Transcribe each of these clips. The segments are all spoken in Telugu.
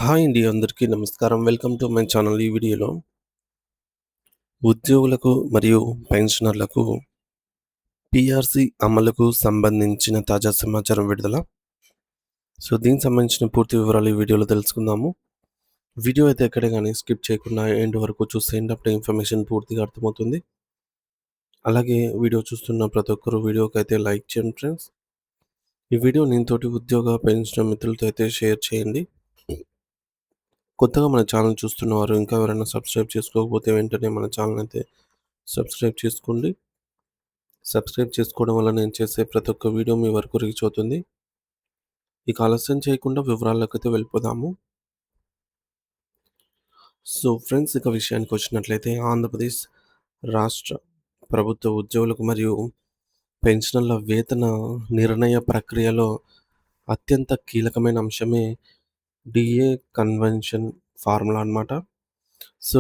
హాయ్ అండి. అందరికీ నమస్కారం. Welcome to my channel. ఈ వీడియోలో ఉద్యోగులకు మరియు పెన్షనర్లకు పీఆర్సీ అమలుకు సంబంధించిన తాజా సమాచారం విడుదల. దీనికి సంబంధించిన పూర్తి వివరాలు ఈ వీడియోలో తెలుసుకుందాము. వీడియో అయితే ఎక్కడే గానీ స్కిప్ చేయకుండా ఎండ్ వరకు చూసేయండి. అప్పుడే ఇన్ఫర్మేషన్ పూర్తిగా అర్థమవుతుంది. అలాగే వీడియో చూస్తున్న ప్రతి ఒక్కరు వీడియోకైతే లైక్ చేయండి ఫ్రెండ్స్. ఈ వీడియో తోటి ఉద్యోగ, పెన్షనర్ మిత్రులతో అయితే షేర్ చేయండి. కొత్తగా మన ఛానల్ చూస్తున్నవారు ఇంకా ఎవరైనా సబ్స్క్రైబ్ చేసుకోకపోతే వెంటనే మన ఛానల్ అయితే సబ్స్క్రైబ్ చేసుకోండి. సబ్స్క్రైబ్ చేసుకోవడం వల్ల నేను చేసే ప్రతి ఒక్క వీడియో మీ వరకు రీచ్ అవుతుంది. ఇక ఆలస్యం చేయకుండా వివరాల్లోకైతే వెళ్ళిపోదాము. ఫ్రెండ్స్, ఇక విషయానికి వచ్చినట్లయితే ఆంధ్రప్రదేశ్ రాష్ట్ర ప్రభుత్వ ఉద్యోగులకు మరియు పెన్షనర్ల వేతన నిర్ణయ ప్రక్రియలో అత్యంత కీలకమైన అంశమే డిఏ కన్వెన్షన్ ఫార్ములా అన్నమాట.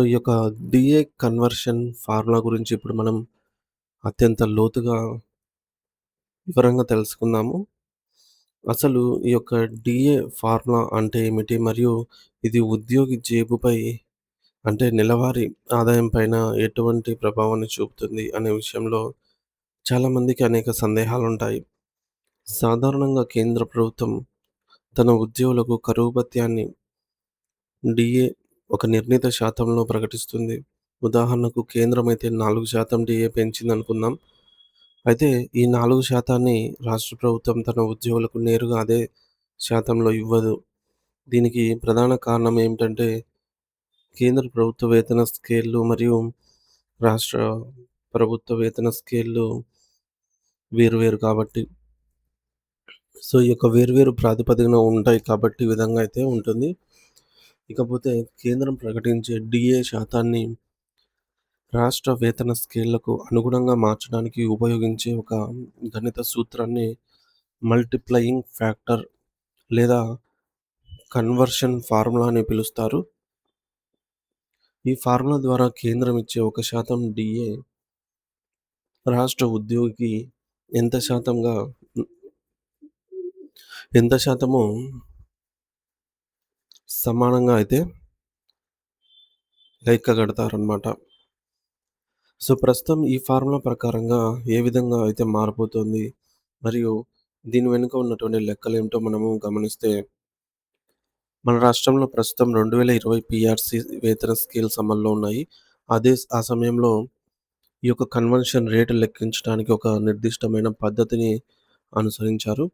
ఈ యొక్క డిఏ కన్వర్షన్ ఫార్ములా గురించి ఇప్పుడు మనం అత్యంత లోతుగా వివరంగా తెలుసుకుందాము. అసలు ఈ యొక్క డిఏ ఫార్ములా అంటే ఏమిటి? మరియు ఇది ఉద్యోగి జేబుపై అంటే నెలవారీ ఆదాయం పైన ఎటువంటి ప్రభావాన్ని చూపుతుంది అనే విషయంలో చాలామందికి అనేక సందేహాలుంటాయి. సాధారణంగా కేంద్ర ప్రభుత్వం తన ఉద్యోగులకు కరువు భత్యాన్ని డిఏ ఒక నిర్ణీత శాతంలో ప్రకటిస్తుంది. ఉదాహరణకు కేంద్రం అయితే 4% డిఏ పెంచిందనుకుందాం. అయితే ఈ 4% రాష్ట్ర ప్రభుత్వం తన ఉద్యోగులకు నేరుగా అదే శాతంలో ఇవ్వదు. దీనికి ప్రధాన కారణం ఏమిటంటే కేంద్ర ప్రభుత్వ వేతన స్కేల్‌లు మరియు రాష్ట్ర ప్రభుత్వ వేతన స్కేల్‌లు వేరు కాబట్టి. ఈ యొక్క వేరు ప్రాతిపదికన ఉంటాయి కాబట్టి ఈ విధంగా అయితే ఉంటుంది. ఇకపోతే కేంద్రం ప్రకటించే డిఏ శాతాన్ని రాష్ట్ర వేతన స్కేళ్లకు అనుగుణంగా మార్చడానికి ఉపయోగించే ఒక గణిత సూత్రాన్ని మల్టిప్లయింగ్ ఫ్యాక్టర్ లేదా కన్వర్షన్ ఫార్ములా అని పిలుస్తారు. ఈ ఫార్ములా ద్వారా కేంద్రం ఇచ్చే 1% డిఏ రాష్ట్ర ఉద్యోగికి ఎంత శాతమో సమానంగా అయితే లెక్క కడతారనమాట. ప్రస్తుతం ఈ ఫార్ములా ప్రకారంగా ఏ విధంగా అయితే మారిపోతుంది మరియు దీని వెనుక ఉన్నటువంటి లెక్కలేమిటో మనము గమనిస్తే, మన రాష్ట్రంలో ప్రస్తుతం 2020 పీఆర్సీ వేతన స్కేల్స్ అమల్లో ఉన్నాయి. ఆ సమయంలో ఈ యొక్క కన్వర్షన్ రేటు లెక్కించడానికి ఒక నిర్దిష్టమైన పద్ధతిని అనుసరించారు.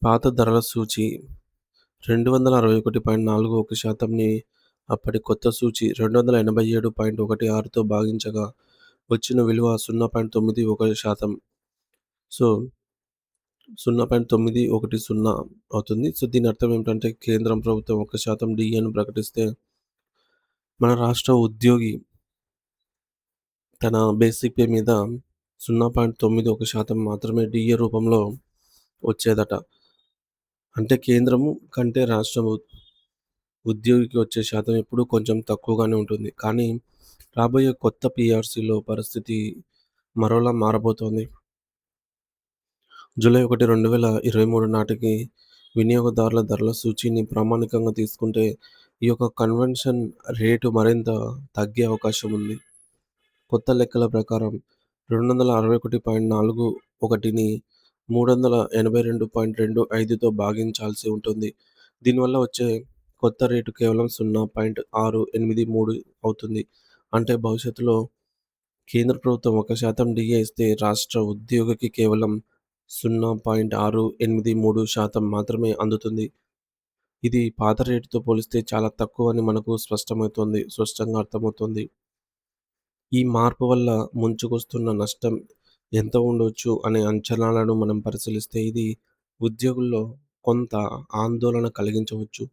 పాత ధరల సూచి 261.41%ని అప్పటి కొత్త సూచి 287.16తో భాగించగా వచ్చిన విలువ 0.91%. 0.910 అవుతుంది. దీని అర్థం ఏమిటంటే కేంద్రం ప్రభుత్వం 1% డిఏను ప్రకటిస్తే మన రాష్ట్ర ఉద్యోగి తన బేసిక్ పే మీద 0.91% మాత్రమే డిఏ రూపంలో వచ్చేదట. అంటే కేంద్రము కంటే రాష్ట్ర ఉద్యోగికి వచ్చే శాతం ఎప్పుడూ కొంచెం తక్కువగానే ఉంటుంది. కానీ రాబోయే కొత్త పీఆర్సీలో పరిస్థితి మరోలా మారబోతోంది. జూలై 1, 2023 నాటికి వినియోగదారుల ధరల సూచీని ప్రామాణికంగా తీసుకుంటే ఈ యొక్క కన్వర్షన్ రేటు మరింత తగ్గే అవకాశం ఉంది. కొత్త లెక్కల ప్రకారం 261.41ని 382.25తో భాగించాల్సి ఉంటుంది. దీనివల్ల వచ్చే కొత్త రేటు కేవలం 0.683 అవుతుంది. అంటే భవిష్యత్తులో కేంద్ర ప్రభుత్వం 1% డిఏ ఇస్తే రాష్ట్ర ఉద్యోగికి కేవలం 0.683% మాత్రమే అందుతుంది. ఇది పాత రేటుతో పోలిస్తే చాలా తక్కువని మనకు స్పష్టంగా అర్థమవుతుంది. ఈ మార్పు వల్ల ముంచుకొస్తున్న నష్టం ఎంత ఉండొచ్చు అనే అంచనాలను మనం పరిశీలిస్తే ఇది ఉద్యోగుల్లో కొంత ఆందోళన కలిగించవచ్చు.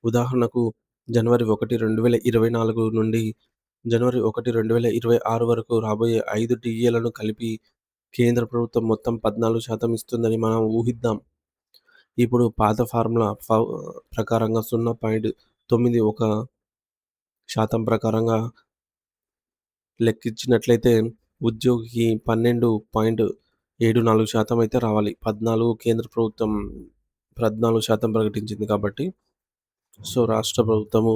ఉదాహరణకు జనవరి 1, 2024 నుండి జనవరి 1, 2026 వరకు రాబోయే 5 డిఏలను కలిపి కేంద్ర ప్రభుత్వం మొత్తం 14% ఇస్తుందని మనం ఊహిద్దాం. ఇప్పుడు పాత ఫార్ములా ప్రకారంగా 0.91% ప్రకారంగా లెక్కించినట్లయితే ఉద్యోగికి 12.74% అయితే రావాలి. కేంద్ర ప్రభుత్వం 14% ప్రకటించింది కాబట్టి. సో, రాష్ట్ర ప్రభుత్వము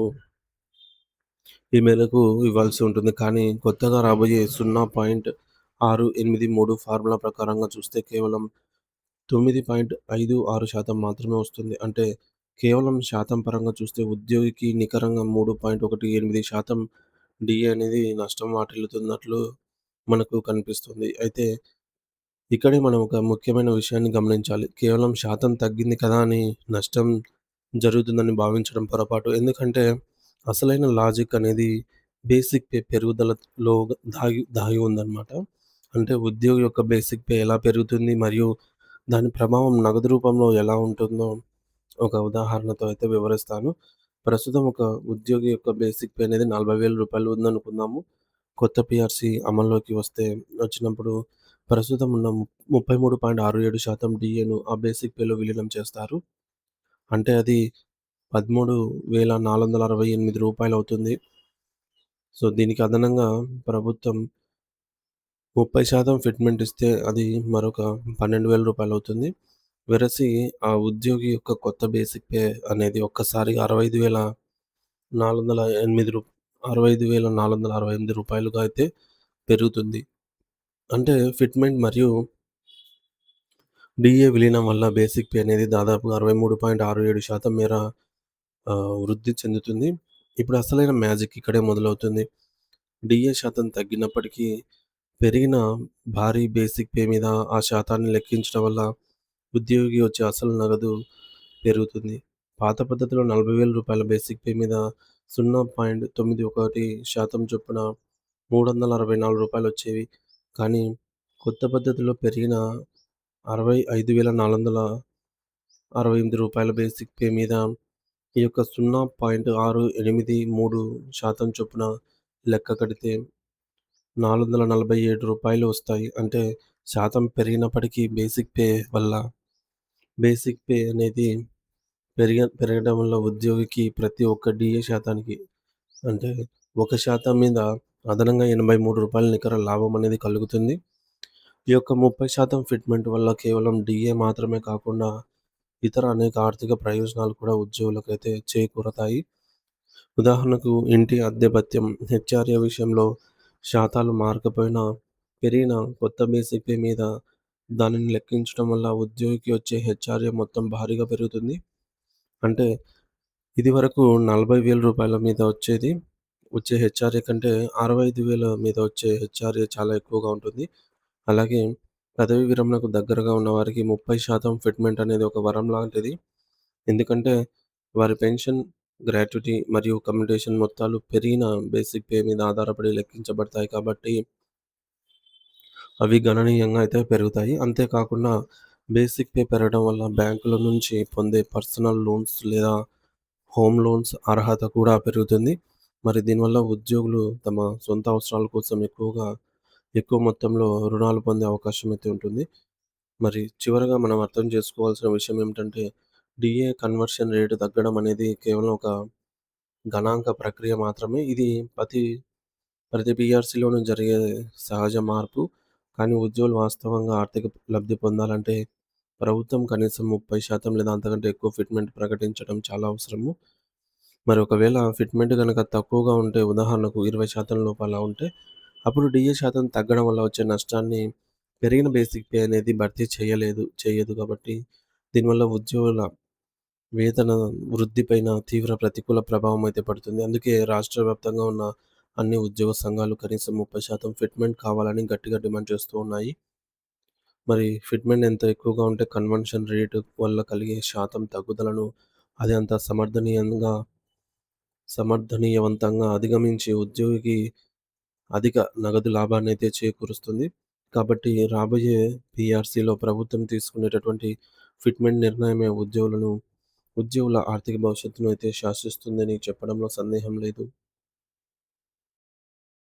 ఈ మేరకు ఇవ్వాల్సి ఉంటుంది. కానీ కొత్తగా రాబోయే 0.683 ఫార్ములా ప్రకారంగా చూస్తే కేవలం 9.56% మాత్రమే వస్తుంది. అంటే కేవలం శాతం పరంగా చూస్తే ఉద్యోగికి నికరంగా 3.18% డీఏ అనేది నష్టం వాటిల్లుతున్నట్లు మనకు కనిపిస్తుంది. అయితే ఇక్కడే మనం ఒక ముఖ్యమైన విషయాన్ని గమనించాలి. కేవలం శాతం తగ్గింది కదా అని నష్టం జరుగుతుందని భావించడం పొరపాటు. ఎందుకంటే అసలైన లాజిక్ అనేది బేసిక్ పే పెరుగుదలలో దాగి దాగి ఉందన్నమాట. అంటే ఉద్యోగి యొక్క బేసిక్ పే ఎలా పెరుగుతుంది మరియు దాని ప్రభావం నగదు రూపంలో ఎలా ఉంటుందో ఒక ఉదాహరణతో అయితే వివరిస్తాను. ప్రస్తుతం ఒక ఉద్యోగి యొక్క బేసిక్ పే అనేది రూ. 40,000 ఉందనుకుందాము. కొత్త పీఆర్సీ అమల్లోకి వచ్చినప్పుడు ప్రస్తుతం ఉన్న 33.67% డీఏను ఆ బేసిక్ పేలో విలీనం చేస్తారు. అంటే అది రూ. 13,468 అవుతుంది. సో, దీనికి అదనంగా ప్రభుత్వం 30% ఫిట్‌మెంట్ ఇస్తే అది మరొక రూ. 12,000 అవుతుంది. వెరసి ఆ ఉద్యోగి యొక్క కొత్త బేసిక్ పే అనేది ఒక్కసారిగా రూ. 65,408 రూ. 65,468 అయితే పెరుగుతుంది. అంటే ఫిట్‌మెంట్ మరియు డీఏ విలీనం వల్ల బేసిక్ పే అనేది దాదాపుగా 63.67% మేర వృద్ధి చెందుతుంది. ఇప్పుడు అసలైన మ్యాజిక్ ఇక్కడే మొదలవుతుంది. డీఏ శాతం తగ్గినప్పటికీ పెరిగిన భారీ బేసిక్ పే మీద ఆ శాతాన్ని లెక్కించడం వల్ల ఉద్యోగికి వచ్చే అసలు నగదు పెరుగుతుంది. పాత పద్ధతిలో రూ. 40,000 బేసిక్ పే మీద 0.91% చొప్పున రూ. 364 వచ్చేవి. కానీ కొత్త పద్ధతిలో పెరిగిన రూ. 65,468 బేసిక్ పే మీద ఈ యొక్క 0.683% చొప్పున లెక్క కడితే రూ. 447 వస్తాయి. అంటే శాతం పెరిగినప్పటికీ బేసిక్ పే అనేది పెరగడం వల్ల ఉద్యోగికి ప్రతి ఒక్క డీఏ శాతానికి అంటే 1% మీద అదనంగా రూ. 83 నికర లాభం అనేది కలుగుతుంది. ఈ యొక్క 30% ఫిట్‌మెంట్ వల్ల కేవలం డీఏ మాత్రమే కాకుండా ఇతర అనేక ఆర్థిక ప్రయోజనాలు కూడా ఉద్యోగులకైతే చేకూరతాయి. ఉదాహరణకు ఇంటి అద్దె భత్యం, హెచ్ఆర్ఏ విషయంలో శాతాలు మారకపోయినా పెరిగిన కొత్త బేసిక్ పే మీద దానిని లెక్కించడం వల్ల ఉద్యోగికి వచ్చే హెచ్ఆర్ఏ మొత్తం భారీగా పెరుగుతుంది. అంటే ఇదివరకు రూ. 40,000 మీద వచ్చే హెచ్ఆర్ఏ కంటే 65,000 మీద వచ్చే హెచ్ఆర్ఏ చాలా ఎక్కువగా ఉంటుంది. అలాగే పదవీ విరమణకు దగ్గరగా ఉన్నవారికి 30% ఫిట్‌మెంట్ అనేది ఒక వరం లాంటిది. ఎందుకంటే వారి పెన్షన్, గ్రాట్యుటీ మరియు కమ్యూటేషన్ మొత్తాలు పెరిగిన బేసిక్ పే మీద ఆధారపడి లెక్కించబడతాయి కాబట్టి అవి గణనీయంగా అయితే పెరుగుతాయి. అంతేకాకుండా బేసిక్ పే పెరగడం వల్ల బ్యాంకుల నుంచి పొందే పర్సనల్ లోన్స్ లేదా హోమ్ లోన్స్ అర్హత కూడా పెరుగుతుంది. మరి దీనివల్ల ఉద్యోగులు తమ సొంత అవసరాల కోసం ఎక్కువ మొత్తంలో రుణాలు పొందే అవకాశం అయితే ఉంటుంది. మరి చివరగా మనం అర్థం చేసుకోవాల్సిన విషయం ఏమిటంటే, డీఏ కన్వర్షన్ రేటు తగ్గడం అనేది కేవలం ఒక గణాంక ప్రక్రియ మాత్రమే. ఇది ప్రతి పీఆర్సీలోనూ జరిగే సహజ మార్పు. కానీ ఉద్యోగులు వాస్తవంగా ఆర్థిక లబ్ధి పొందాలంటే ప్రభుత్వం కనీసం 30% లేదా అంతకంటే ఎక్కువ ఫిట్‌మెంట్ ప్రకటించడం చాలా అవసరము. మరి ఒకవేళ ఫిట్‌మెంట్ గనక తక్కువగా ఉంటే ఉదాహరణకు 20% లోపల ఉంటే అప్పుడు డీఏ శాతం తగ్గడం వల్ల వచ్చే నష్టాన్ని పెరిగిన బేసిక్ పే అనేది భర్తీ చేయదు కాబట్టి దీనివల్ల ఉద్యోగుల వేతన వృద్ధిపైన తీవ్ర ప్రతికూల ప్రభావం అయితే పడుతుంది. అందుకే రాష్ట్ర వ్యాప్తంగా ఉన్న అన్ని ఉద్యోగ సంఘాలు కనీసం 30% ఫిట్‌మెంట్ కావాలని గట్టిగా డిమాండ్ చేస్తూ ఉన్నాయి. మరి ఫిట్‌మెంట్ ఎంత ఎక్కువగా ఉంటే కన్వర్షన్ రేటు వల్ల కలిగే శాతం తగ్గుదలను అది అంత సమర్థనీయవంతంగా అధిగమించి ఉద్యోగికి అధిక నగదు లాభాన్నయితే చేకూరుస్తుంది. కాబట్టి రాబోయే పీఆర్సీలో ప్రభుత్వం తీసుకునేటటువంటి ఫిట్‌మెంట్ నిర్ణయమే ఉద్యోగుల ఆర్థిక భవిష్యత్తును అయితే శాసిస్తుందని చెప్పడంలో సందేహం లేదు.